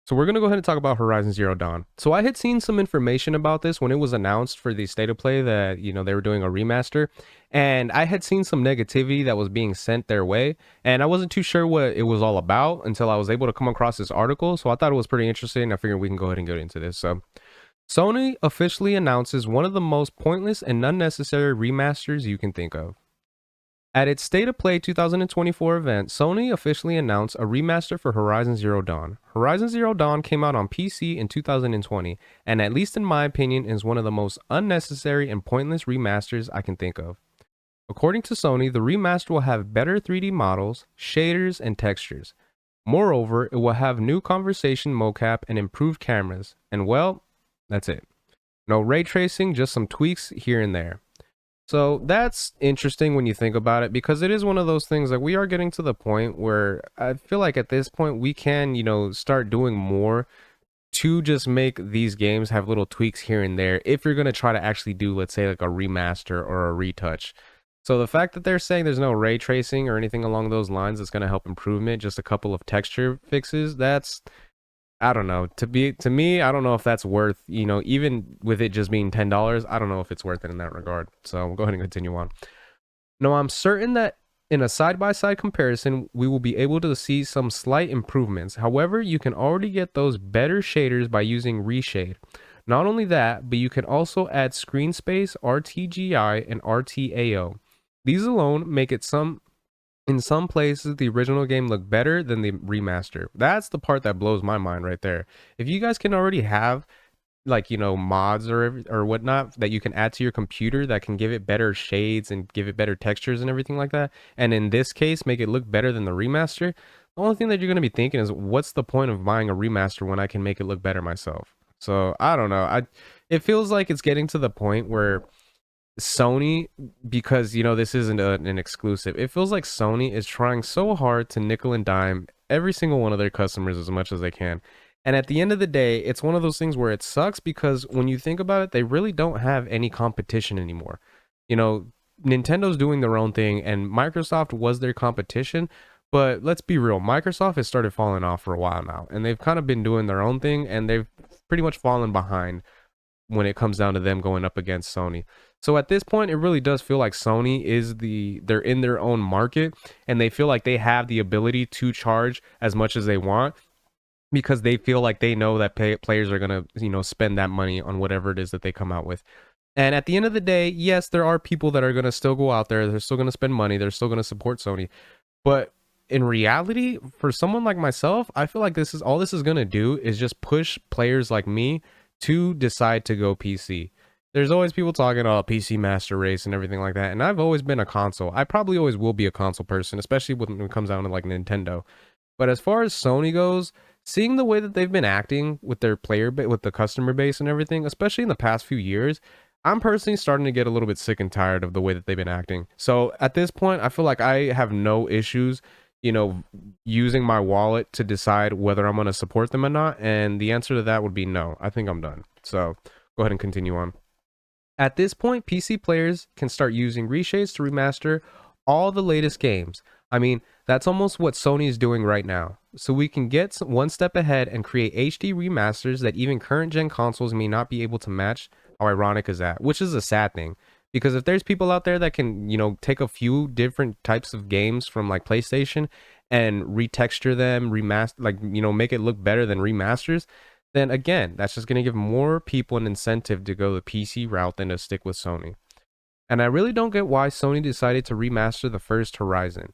So we're going to go ahead and talk about Horizon Zero Dawn. So I had seen some information about this when it was announced for the state of play that, they were doing a remaster, and I had seen some negativity that was being sent their way, and I wasn't too sure what it was all about until I was able to come across this article. So I thought it was pretty interesting. I figured we can go ahead and get into this. So Sony officially announces one of the most pointless and unnecessary remasters you can think of. At its State of Play 2024 event, Sony officially announced a remaster for Horizon Zero Dawn. Horizon Zero Dawn came out on PC in 2020, and at least in my opinion, is one of the most unnecessary and pointless remasters I can think of. According to Sony, the remaster will have better 3D models, shaders, and textures. Moreover, it will have new conversation mocap and improved cameras. And well, that's it. No ray tracing, just some tweaks here and there. So that's interesting when you think about it, because it is one of those things like we are getting to the point where I feel like at this point we can, start doing more to just make these games have little tweaks here and there if you're going to try to actually do, let's say, like a remaster or a retouch. So the fact that they're saying there's no ray tracing or anything along those lines that's going to help improvement, just a couple of texture fixes, that's, I don't know. To me, I don't know if that's worth, even with it just being $10, I don't know if it's worth it in that regard. So we'll go ahead and continue on. Now, I'm certain that in a side-by-side comparison, we will be able to see some slight improvements. However, you can already get those better shaders by using Reshade. Not only that, but you can also add screen space, RTGI, and RTAO. These alone make it in some places the original game look better than the remaster. That's the part that blows my mind right there. If you guys can already have like mods or whatnot that you can add to your computer that can give it better shades and give it better textures and everything like that, and in this case make it look better than the remaster, the only thing that you're going to be thinking is, what's the point of buying a remaster when I can make it look better myself? So I don't know. It feels like it's getting to the point where Sony, because this isn't an exclusive, it feels like Sony is trying so hard to nickel and dime every single one of their customers as much as they can. And at the end of the day, it's one of those things where it sucks because when you think about it, they really don't have any competition anymore. You know, Nintendo's doing their own thing and Microsoft was their competition. But let's be real, Microsoft has started falling off for a while now, and they've kind of been doing their own thing, and they've pretty much fallen behind when it comes down to them going up against Sony. So at this point, it really does feel like Sony they're in their own market and they feel like they have the ability to charge as much as they want because they feel like they know that players are going to, spend that money on whatever it is that they come out with. And at the end of the day, yes, there are people that are going to still go out there. They're still going to spend money. They're still going to support Sony. But in reality, for someone like myself, I feel like all this is going to do is just push players like me to decide to go PC. There's always people talking about PC master race and everything like that, and I've always been a console. I probably always will be a console person, especially when it comes down to like Nintendo. But as far as Sony goes, seeing the way that they've been acting with their with the customer base and everything, especially in the past few years, I'm personally starting to get a little bit sick and tired of the way that they've been acting. So at this point, I feel like I have no issues, using my wallet to decide whether I'm going to support them or not. And the answer to that would be no. I think I'm done. So go ahead and continue on. At this point, PC players can start using reshades to remaster all the latest games. I mean, that's almost what Sony is doing right now. So we can get one step ahead and create HD remasters that even current gen consoles may not be able to match. How ironic is that? Which is a sad thing. Because if there's people out there that can, take a few different types of games from like PlayStation and retexture them, remaster, like, make it look better than remasters, then again, that's just going to give more people an incentive to go the PC route than to stick with Sony. And I really don't get why Sony decided to remaster the first Horizon.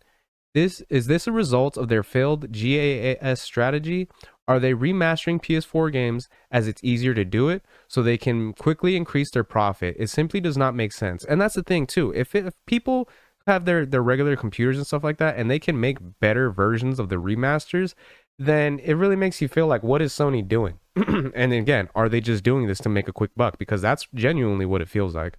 Is this a result of their failed GAAS strategy? Are they remastering PS4 games as it's easier to do it so they can quickly increase their profit? It simply does not make sense. And that's the thing too. If people have their regular computers and stuff like that and they can make better versions of the remasters, then it really makes you feel like, what is Sony doing? And again, are they just doing this to make a quick buck? Because that's genuinely what it feels like.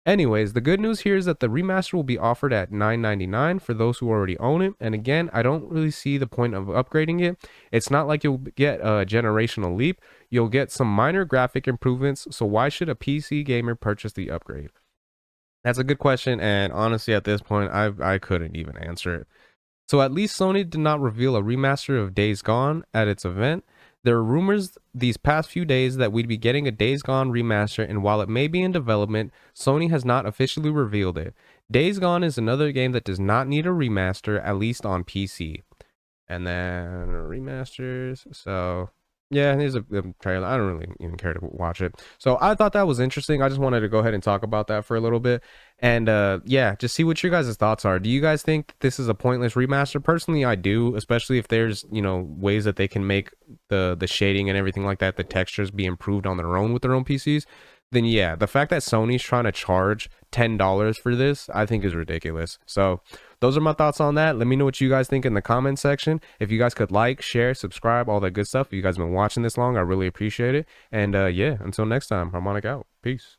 Anyways, the good news here is that the remaster will be offered at $9.99 for those who already own it. And again, I don't really see the point of upgrading it. It's not like you'll get a generational leap. You'll get some minor graphic improvements. So why should a PC gamer purchase the upgrade? That's a good question. And honestly, at this point, I couldn't even answer it. So at least Sony did not reveal a remaster of Days Gone at its event. There are rumors these past few days that we'd be getting a Days Gone remaster, and while it may be in development, Sony has not officially revealed it. Days Gone is another game that does not need a remaster, at least on PC. And then remasters. So yeah, here's a trailer. I don't really even care to watch it. So I thought that was interesting. I just wanted to go ahead and talk about that for a little bit. And yeah, just see what your guys' thoughts are. Do you guys think this is a pointless remaster? Personally, I do, especially if there's, ways that they can make the shading and everything like that, the textures be improved on their own with their own PCs. Then yeah, the fact that Sony's trying to charge $10 for this, I think is ridiculous. So those are my thoughts on that. Let me know what you guys think in the comment section. If you guys could like, share, subscribe, all that good stuff. If you guys have been watching this long, I really appreciate it. And yeah, until next time, Harmonic out. Peace.